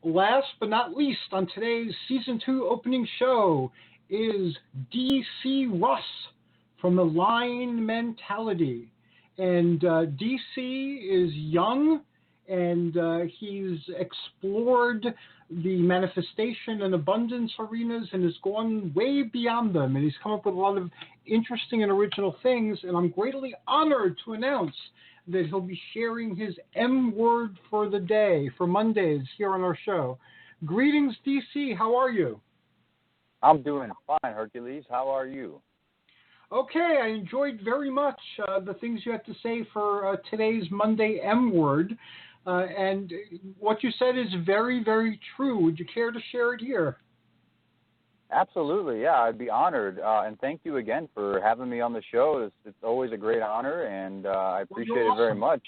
Last but not least, on today's season 2 opening show is DC Russ from the Line Mentality. And DC is young, and he's explored the manifestation and abundance arenas and has gone way beyond them. And he's come up with a lot of interesting and original things. And I'm greatly honored to announce that he'll be sharing his M word for the day for Mondays here on our show. Greetings, DC. How are you? I'm doing fine, Hercules. How are you? Okay, I enjoyed very much the things you had to say for today's Monday M word. And what you said is very, very true. Would you care to share it here? Absolutely, yeah. I'd be honored. And thank you again for having me on the show. It's always a great honor, and I appreciate it very much.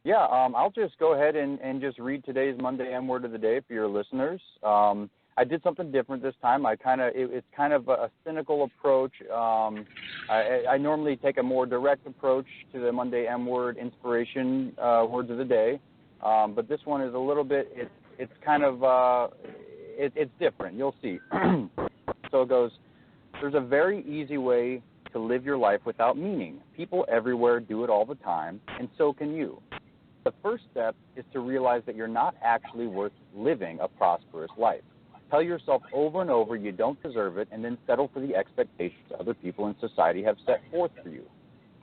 Yeah, I'll just go ahead and just read today's Monday M word of the day for your listeners. I did something different this time. It's kind of a cynical approach. I normally take a more direct approach to the Monday M word inspiration words of the day, but this one is a little bit. It's kind of it's different. You'll see. So it goes. There's a very easy way to live your life without meaning. People everywhere do it all the time, and so can you. The first step is to realize that you're not actually worth living a prosperous life. Tell yourself over and over you don't deserve it, and then settle for the expectations other people in society have set forth for you.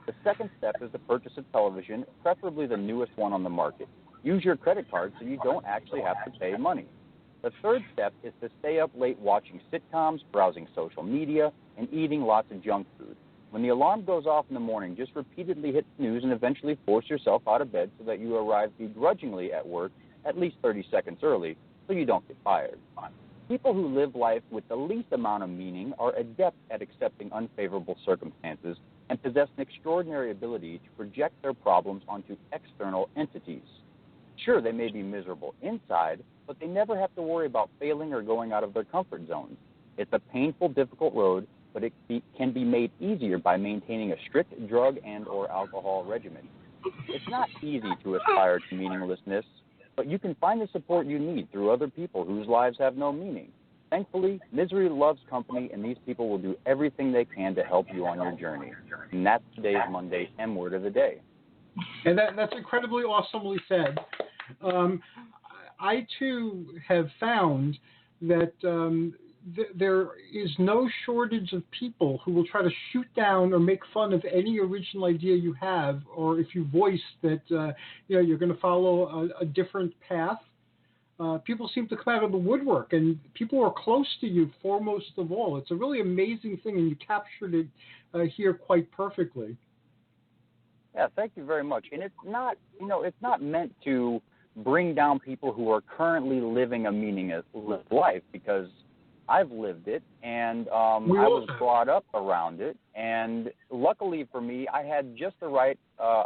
The second step is to purchase a television, preferably the newest one on the market. Use your credit card so you don't actually have to pay money. The third step is to stay up late watching sitcoms, browsing social media, and eating lots of junk food. When the alarm goes off in the morning, just repeatedly hit snooze and eventually force yourself out of bed so that you arrive begrudgingly at work at least 30 seconds early so you don't get fired. People who live life with the least amount of meaning are adept at accepting unfavorable circumstances and possess an extraordinary ability to project their problems onto external entities. Sure, they may be miserable inside, but they never have to worry about failing or going out of their comfort zones. It's a painful, difficult road, but it can be made easier by maintaining a strict drug and or alcohol regimen. It's not easy to aspire to meaninglessness, but you can find the support you need through other people whose lives have no meaning. Thankfully, misery loves company, and these people will do everything they can to help you on your journey. And that's today's Monday M word of the day. And that's incredibly awesomely said. I, too, have found that there is no shortage of people who will try to shoot down or make fun of any original idea you have, or if you voice that you're going to follow a different path. People seem to come out of the woodwork, and people are close to you foremost of all. It's a really amazing thing, and you captured it here quite perfectly. Yeah, thank you very much. And it's not meant to bring down people who are currently living a meaningless life, because I've lived it, and I was brought up around it. And luckily for me, I had just the right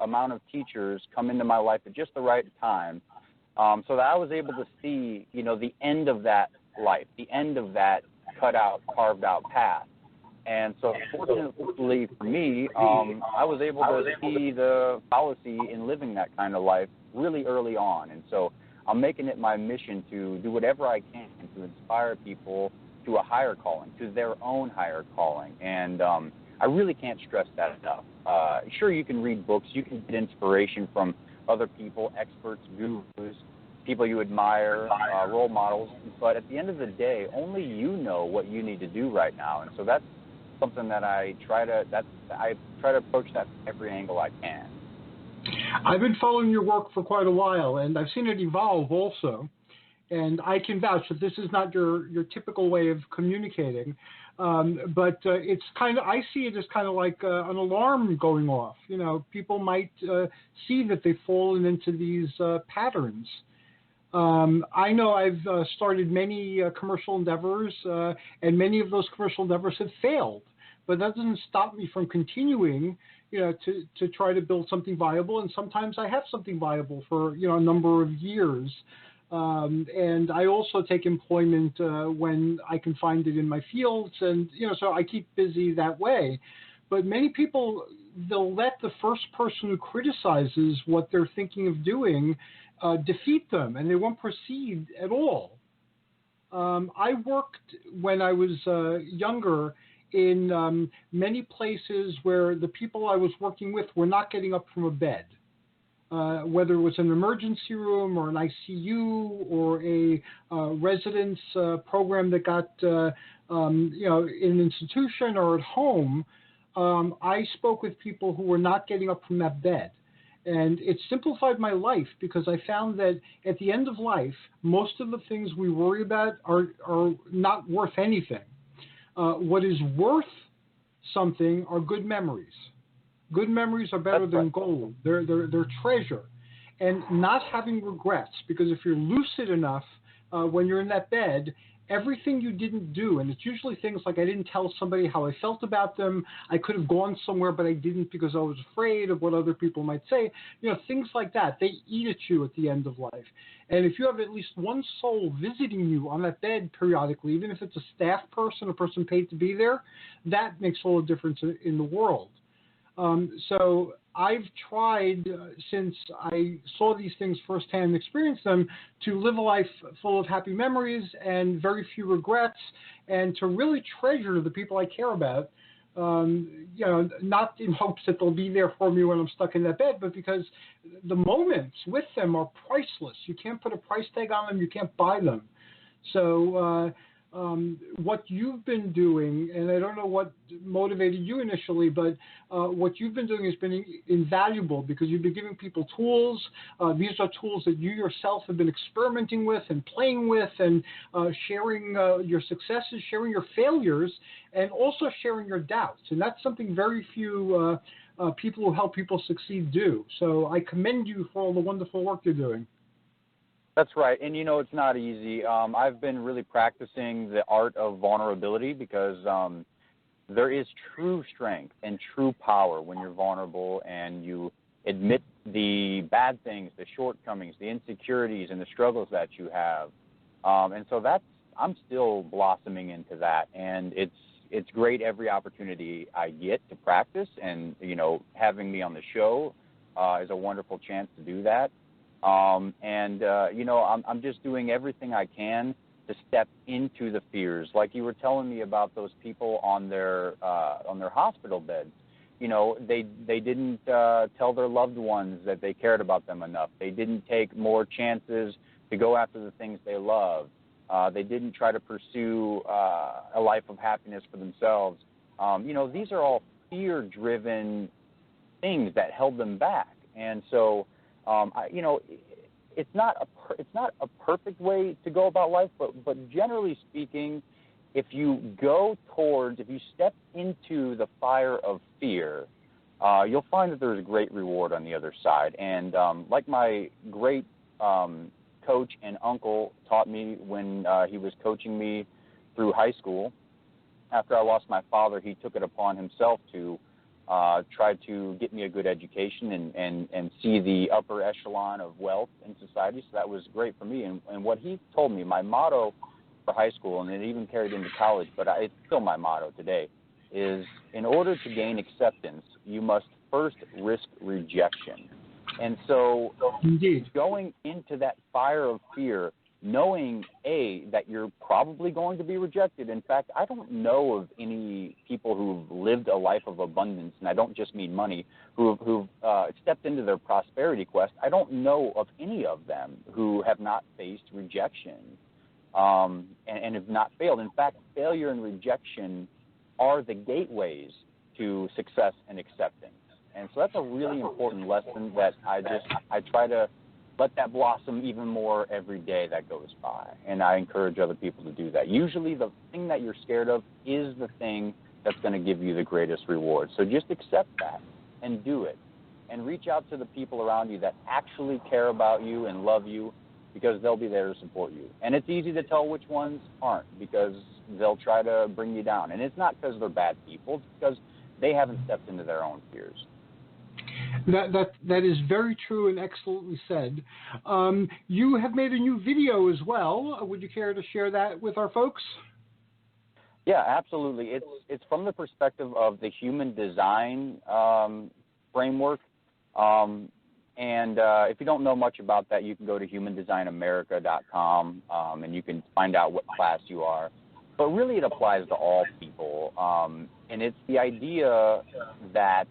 amount of teachers come into my life at just the right time, so that I was able to see, the end of that life, the end of that carved out path. And so fortunately for me, I was able to see the fallacy in living that kind of life really early on. And so I'm making it my mission to do whatever I can to inspire people to a higher calling, to their own higher calling. And I really can't stress that enough. Sure, you can read books, you can get inspiration from other people, experts, gurus, people you admire, role models, but at the end of the day, only you know what you need to do right now. And so that's something that I try to approach that from every angle I can. I've been following your work for quite a while, and I've seen it evolve also. And I can vouch that this is not your typical way of communicating, but it's I see it as kind of like an alarm going off. People might see that they've fallen into these patterns. I know I've started many commercial endeavors, and many of those commercial endeavors have failed. But that doesn't stop me from continuing, to try to build something viable. And sometimes I have something viable for, a number of years. And I also take employment when I can find it in my fields. And, so I keep busy that way. But many people, they'll let the first person who criticizes what they're thinking of doing defeat them, and they won't proceed at all. I worked when I was younger in many places where the people I was working with were not getting up from a bed. Whether it was an emergency room or an ICU or a residence program that got, in an institution or at home, I spoke with people who were not getting up from that bed. And it simplified my life because I found that at the end of life, most of the things we worry about are not worth anything. What is worth something are good memories. Good memories are better than gold. They're treasure. And not having regrets, because if you're lucid enough when you're in that bed, everything you didn't do, and it's usually things like I didn't tell somebody how I felt about them, I could have gone somewhere but I didn't because I was afraid of what other people might say, things like that, they eat at you at the end of life. And if you have at least one soul visiting you on that bed periodically, even if it's a staff person, a person paid to be there, that makes all the difference in the world. So I've tried, since I saw these things firsthand and experienced them, to live a life full of happy memories and very few regrets, and to really treasure the people I care about, not in hopes that they'll be there for me when I'm stuck in that bed, but because the moments with them are priceless. You can't put a price tag on them. You can't buy them. So what you've been doing, and I don't know what motivated you initially, but what you've been doing has been invaluable because you've been giving people tools. These are tools that you yourself have been experimenting with and playing with, and sharing your successes, sharing your failures, and also sharing your doubts. And that's something very few people who help people succeed do. So I commend you for all the wonderful work you're doing. That's right. And, it's not easy. I've been really practicing the art of vulnerability because there is true strength and true power when you're vulnerable and you admit the bad things, the shortcomings, the insecurities, and the struggles that you have. And so I'm still blossoming into that. And it's great every opportunity I get to practice. And, having me on the show is a wonderful chance to do that. I'm just doing everything I can to step into the fears. Like you were telling me about those people on their hospital beds. They didn't tell their loved ones that they cared about them enough. They didn't take more chances to go after the things they loved. They didn't try to pursue a life of happiness for themselves. These are all fear-driven things that held them back. And so it's not a perfect way to go about life, but generally speaking, if you step into the fire of fear, you'll find that there's a great reward on the other side. And like my great coach and uncle taught me when he was coaching me through high school, after I lost my father, he took it upon himself to try to get me a good education and see the upper echelon of wealth in society. So that was great for me. And what he told me, my motto for high school, and it even carried into college, but it's still my motto today, is in order to gain acceptance, you must first risk rejection. And so Indeed, going into that fire of fear, knowing, that you're probably going to be rejected. In fact, I don't know of any people who've lived a life of abundance, and I don't just mean money, who've stepped into their prosperity quest. I don't know of any of them who have not faced rejection and have not failed. In fact, failure and rejection are the gateways to success and acceptance. And so that's a really important lesson that I try to let that blossom even more every day that goes by. And I encourage other people to do that. Usually the thing that you're scared of is the thing that's going to give you the greatest reward. So just accept that and do it. And reach out to the people around you that actually care about you and love you, because they'll be there to support you. And it's easy to tell which ones aren't, because they'll try to bring you down. And it's not because they're bad people, it's because they haven't stepped into their own fears. That is very true and excellently said. You have made a new video as well. Would you care to share that with our folks? Yeah, absolutely. It's from the perspective of the human design framework. And if you don't know much about that, you can go to humandesignamerica.com, and you can find out what class you are. But really it applies to all people. And it's the idea that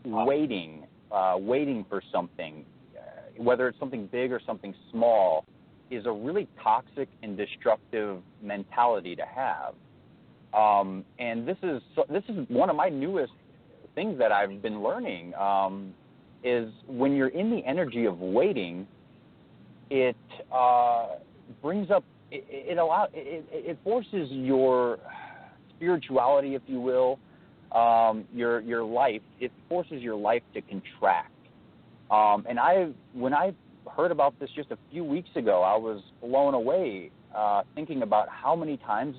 waiting for something, whether it's something big or something small, is a really toxic and destructive mentality to have. And this is one of my newest things that I've been learning, is when you're in the energy of waiting, it brings up, it forces your spirituality, if you will, your life. It forces your life to contract. And when I heard about this just a few weeks ago, I was blown away, thinking about how many times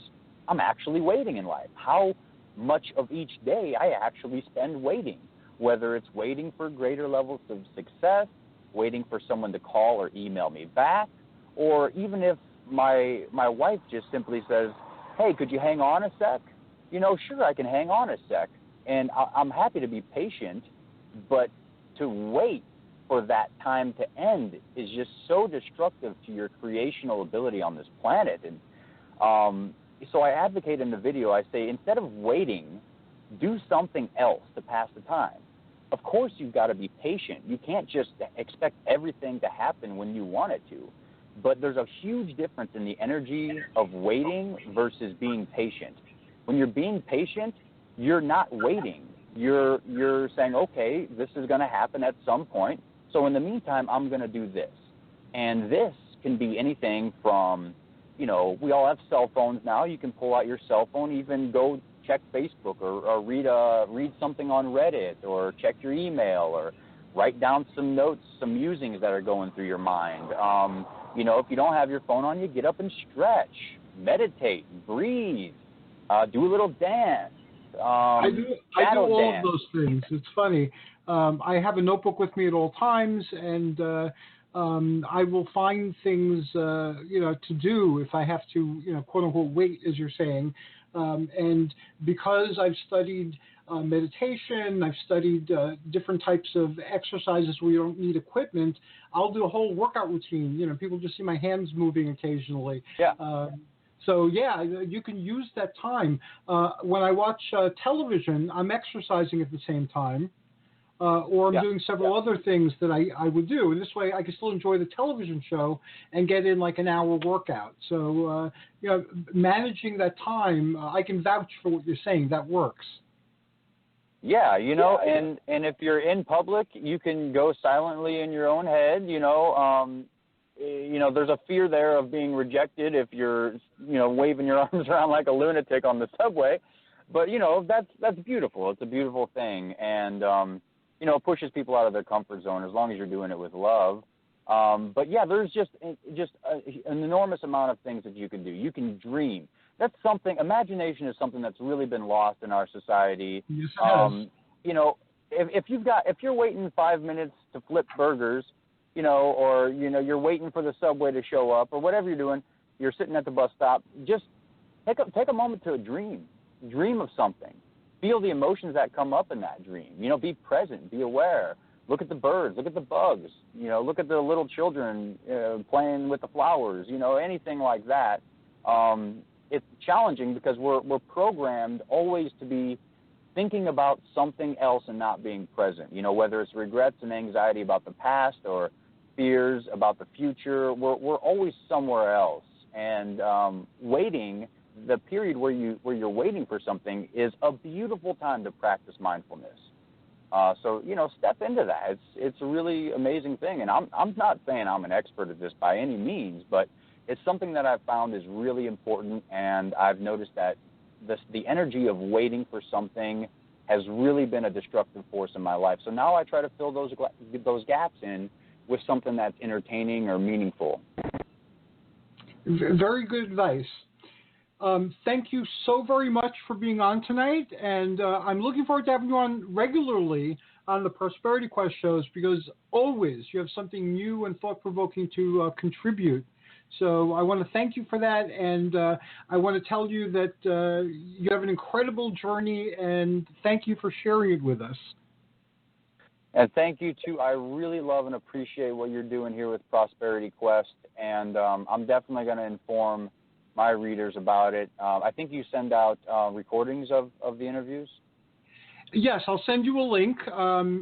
I'm actually waiting in life, how much of each day I actually spend waiting, whether it's waiting for greater levels of success, waiting for someone to call or email me back, or even if my wife just simply says, hey, could you hang on a sec? Sure, I can hang on a sec, and I'm happy to be patient, but to wait for that time to end is just so destructive to your creational ability on this planet. And so I advocate in the video, I say, instead of waiting, do something else to pass the time. Of course, you've got to be patient. You can't just expect everything to happen when you want it to. But there's a huge difference in the energy of waiting versus being patient. When you're being patient, you're not waiting. You're saying, okay, this is going to happen at some point. So in the meantime, I'm going to do this. And this can be anything from, we all have cell phones now. You can pull out your cell phone, even go check Facebook or read something on Reddit, or check your email, or write down some notes, some musings that are going through your mind. If you don't have your phone on you, get up and stretch, meditate, breathe, do a little dance. I do all of those things. It's funny. I have a notebook with me at all times, and I will find things, to do if I have to, quote unquote, wait, as you're saying. And because I've studied meditation, I've studied different types of exercises where you don't need equipment, I'll do a whole workout routine. People just see my hands moving occasionally. Yeah. So, yeah, you can use that time. When I watch television, I'm exercising at the same time, or I'm doing several other things that I would do. And this way I can still enjoy the television show and get in like an hour workout. So, managing that time, I can vouch for what you're saying. That works. Yeah, and if you're in public, you can go silently in your own head, there's a fear there of being rejected if you're, waving your arms around like a lunatic on the subway. But, that's beautiful. It's a beautiful thing. And, it pushes people out of their comfort zone as long as you're doing it with love. But, yeah, there's just an enormous amount of things that you can do. You can dream. That's something, imagination is something that's really been lost in our society. Yes, it is. If you're waiting 5 minutes to flip burgers, or, you're waiting for the subway to show up, or whatever you're doing, you're sitting at the bus stop, just take a moment to dream of something. Feel the emotions that come up in that dream. Be present, be aware. Look at the birds, look at the bugs, look at the little children playing with the flowers, anything like that. It's challenging because we're programmed always to be thinking about something else and not being present, whether it's regrets and anxiety about the past or fears about the future. We're always somewhere else. And waiting, the period where you're waiting for something, is a beautiful time to practice mindfulness. So step into that. It's a really amazing thing. And I'm not saying I'm an expert at this by any means, but it's something that I've found is really important. And I've noticed that the energy of waiting for something has really been a destructive force in my life. So now I try to fill those gaps in with something that's entertaining or meaningful. Very good advice. Thank you so very much for being on tonight, and I'm looking forward to having you on regularly on the Prosperity Quest shows, because always you have something new and thought-provoking to contribute. So I want to thank you for that, and I want to tell you that you have an incredible journey, and thank you for sharing it with us. And thank you, too. I really love and appreciate what you're doing here with Prosperity Quest, and I'm definitely going to inform my readers about it. I think you send out recordings of the interviews? Yes, I'll send you a link.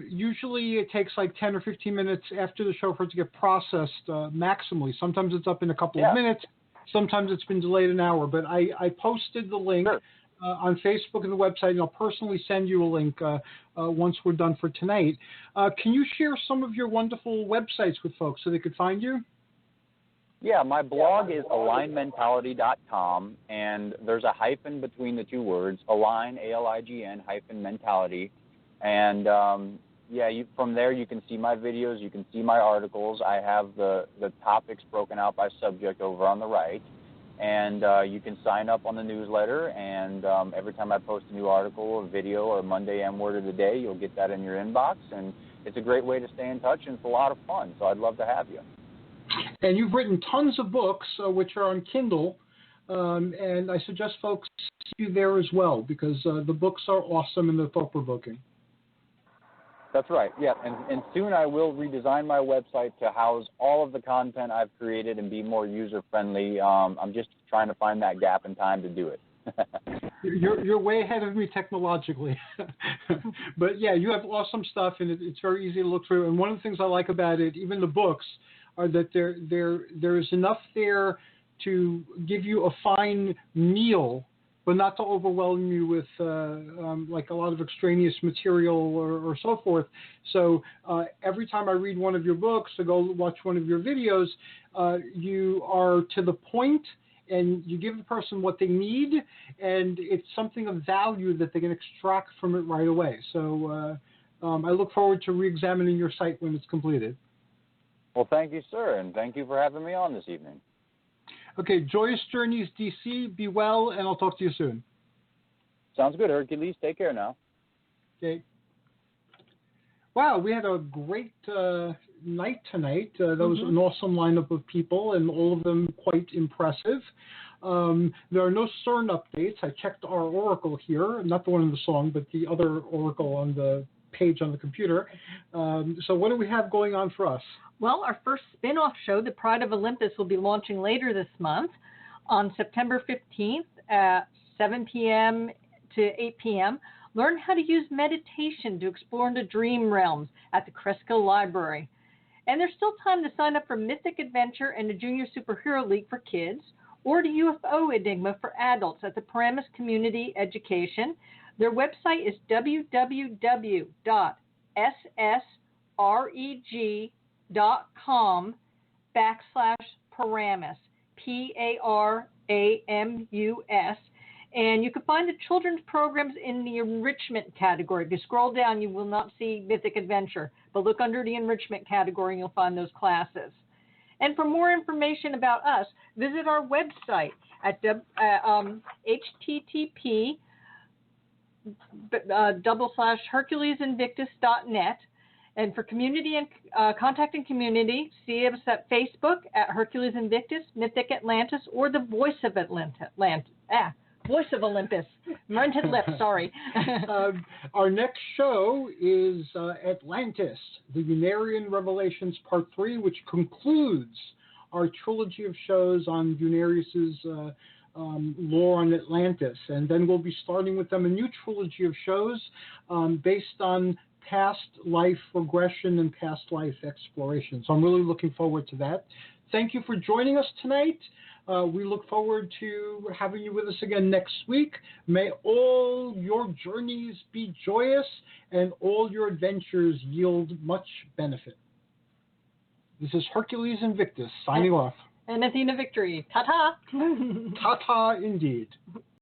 Usually it takes like 10 or 15 minutes after the show for it to get processed maximally. Sometimes it's up in a couple of minutes. Sometimes it's been delayed an hour. But I posted the link on Facebook and the website, and I'll personally send you a link once we're done for tonight. Can you share some of your wonderful websites with folks so they could find you? Yeah, my blog is alignmentality.com, and there's a hyphen between the two words, align, A-L-I-G-N, hyphen mentality. And, from there you can see my videos, you can see my articles. I have the topics broken out by subject over on the right. And you can sign up on the newsletter, and every time I post a new article, a video, or Monday M Word of the Day, you'll get that in your inbox. And it's a great way to stay in touch, and it's a lot of fun, so I'd love to have you. And you've written tons of books, which are on Kindle, and I suggest folks see you there as well, because the books are awesome and they're thought-provoking. That's right, yeah, and soon I will redesign my website to house all of the content I've created and be more user-friendly. I'm just trying to find that gap in time to do it. You're way ahead of me technologically. But, yeah, you have awesome stuff, and it's very easy to look through. And one of the things I like about it, even the books, are that there's enough there to give you a fine meal, but not to overwhelm you with like a lot of extraneous material or so forth. So every time I read one of your books or go watch one of your videos, you are to the point and you give the person what they need, and it's something of value that they can extract from it right away. So I look forward to re-examining your site when it's completed. Well, thank you, sir, and thank you for having me on this evening. Okay, Joyous Journeys, DC. Be well, and I'll talk to you soon. Sounds good, Hercules. Take care now. Okay. Wow, we had a great night tonight. That was an awesome lineup of people, and all of them quite impressive. There are no CERN updates. I checked our oracle here, not the one in the song, but the other oracle on the page on the computer. So what do we have going on for us? Well, our first spin-off show, The Pride of Olympus, will be launching later this month on September 15th at 7 p.m. to 8 p.m. Learn how to use meditation to explore into dream realms at the Cresco Library. And there's still time to sign up for Mythic Adventure and the Junior Superhero League for kids, or the UFO Enigma for adults at the Paramus Community Education. Their website is www.ssreg.com/Paramus, P-A-R-A-M-U-S. And you can find the children's programs in the enrichment category. If you scroll down, you will not see Mythic Adventure, but look under the enrichment category and you'll find those classes. And for more information about us, visit our website at http://HerculesInvictus.net. And for community and contacting community, see us at Facebook at Hercules Invictus, Mythic Atlantis, or the Voice of Voice of Olympus. Rented lips, sorry. Our next show is Atlantis, the Unarian Revelations Part 3, which concludes our trilogy of shows on Unarius's lore on Atlantis. And then we'll be starting with them a new trilogy of shows based on past life regression and past life exploration. So I'm really looking forward to that. Thank you for joining us tonight. We look forward to having you with us again next week. May all your journeys be joyous and all your adventures yield much benefit. This is Hercules Invictus signing off. And Athena Victory. Ta-ta. Ta-ta indeed.